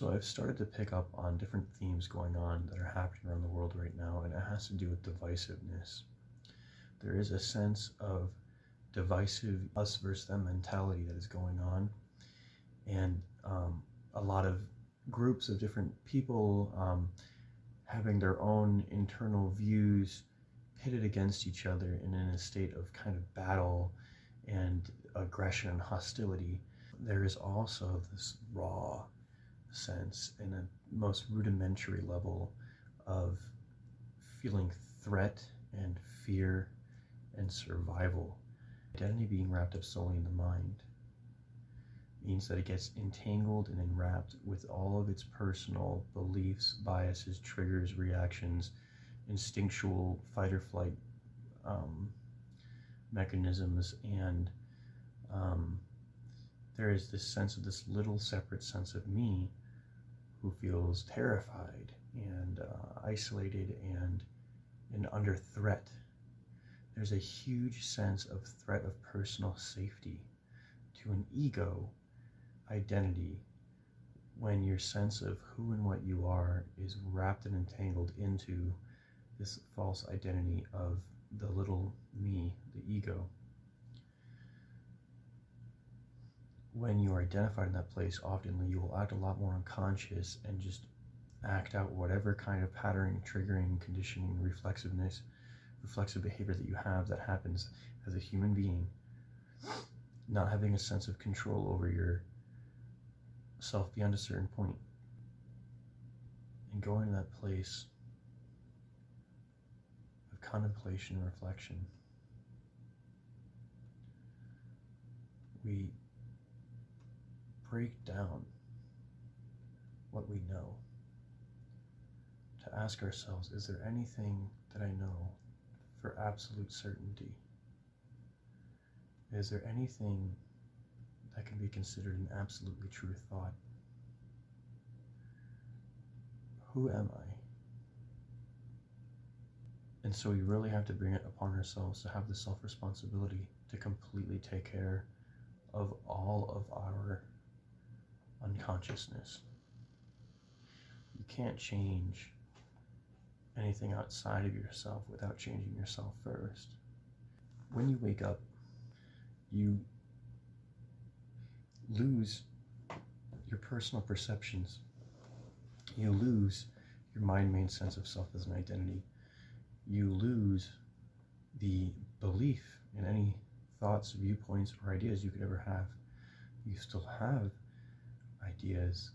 So I've started to pick up on different themes going on that are happening around the world right now, and it has to do with divisiveness. There is a sense of divisive us versus them mentality that is going on, and a lot of groups of different people having their own internal views pitted against each other and in a state of kind of battle and aggression and hostility. There is also this raw sense in a most rudimentary level of feeling threat and fear and survival. Identity being wrapped up solely in the mind means that it gets entangled and enwrapped with all of its personal beliefs, biases, triggers, reactions, instinctual fight or flight mechanisms, and there is this sense of this little separate sense of me who feels terrified and isolated and under threat. There's a huge sense of threat of personal safety to an ego identity when your sense of who and what you are is wrapped and entangled into this false identity of the little me, the ego. When you are identified in that place, often you will act a lot more unconscious and just act out whatever kind of patterning, triggering, conditioning, reflexive behavior that you have that happens as a human being, not having a sense of control over your self beyond a certain point, and going to that place of contemplation and reflection. We break down what we know to ask ourselves, is there anything that I know for absolute certainty? Is there anything that can be considered an absolutely true thought? Who am I? And so we really have to bring it upon ourselves to have the self-responsibility to completely take care of all of our unconsciousness. You can't change anything outside of yourself without changing yourself first. When you wake up, you lose your personal perceptions. You lose your mind-made sense of self as an identity. You lose the belief in any thoughts, viewpoints, or ideas you could ever have. You still have ideas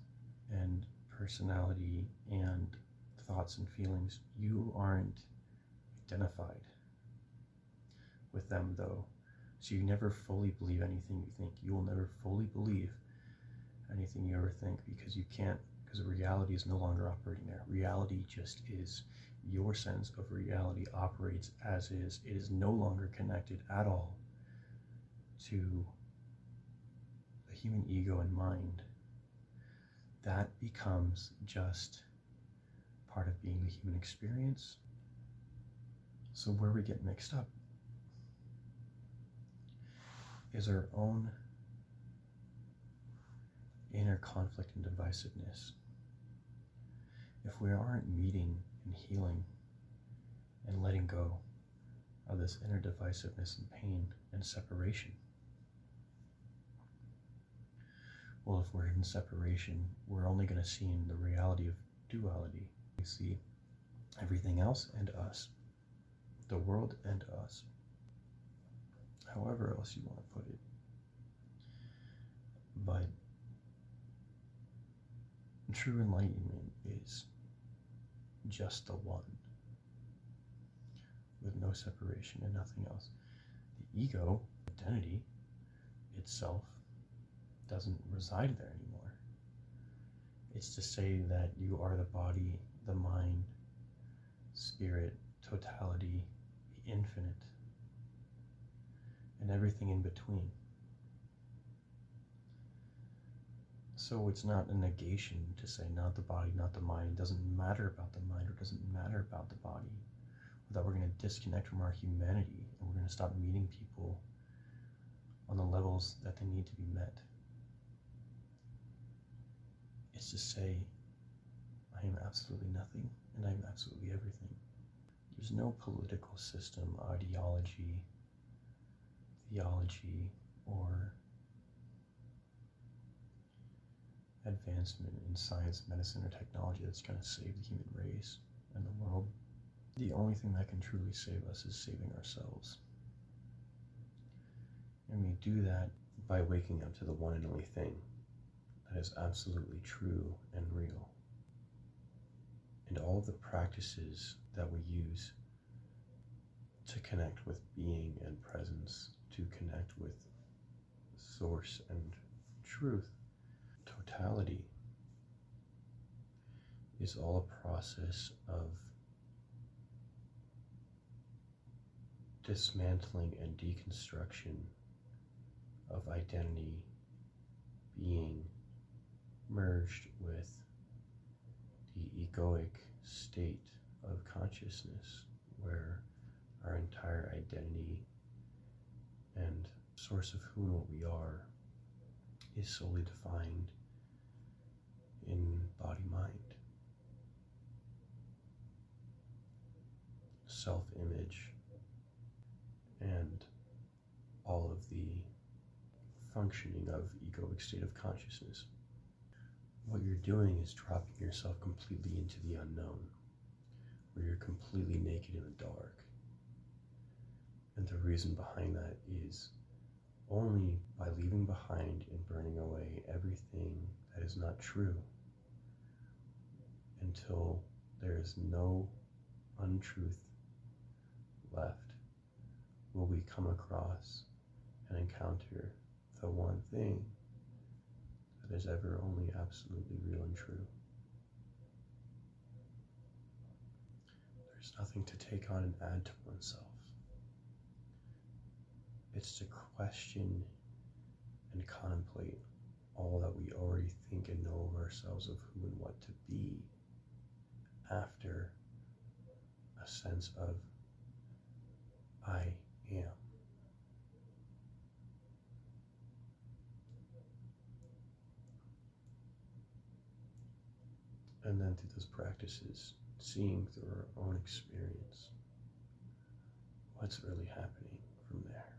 and personality and thoughts and feelings. You aren't identified with them, though. So you never fully believe anything you think. You will never fully believe anything you ever think, because you can't, because reality is no longer operating there. Reality just is. Your sense of reality operates as is. It is no longer connected at all to the human ego and mind. That becomes just part of being the human experience. So where we get mixed up is our own inner conflict and divisiveness. If we aren't meeting and healing and letting go of this inner divisiveness and pain and separation, well, if we're in separation, we're only going to see in the reality of duality. We see everything else and us, the world and us, however else you want to put it. But true enlightenment is just the one, with no separation and nothing else. The ego, identity itself, doesn't reside there anymore. It's to say that you are the body, the mind, spirit, totality, the infinite, and everything in between. So it's not a negation to say not the body, not the mind. It doesn't matter about the mind, or it doesn't matter about the body. Or that we're going to disconnect from our humanity and we're going to stop meeting people on the levels that they need to be met. is to say, I am absolutely nothing and I am absolutely everything. There's no political system, ideology, theology, or advancement in science, medicine, or technology that's going to save the human race and the world. The only thing that can truly save us is saving ourselves. And we do that by waking up to the one and only thing that is absolutely true and real. And all of the practices that we use to connect with being and presence, to connect with source and truth, totality, is all a process of dismantling and deconstruction of identity being merged with the egoic state of consciousness, where our entire identity and source of who and what we are is solely defined in body-mind. Self-image and all of the functioning of egoic state of consciousness. What you're doing is dropping yourself completely into the unknown, where you're completely naked in the dark. And the reason behind that is only by leaving behind and burning away everything that is not true, until there is no untruth left, will we come across and encounter the one thing that is ever only absolutely real and true. There's nothing to take on and add to oneself. It's to question and contemplate all that we already think and know of ourselves, of who and what to be, after a sense of I am. And then through those practices, seeing through our own experience what's really happening from there.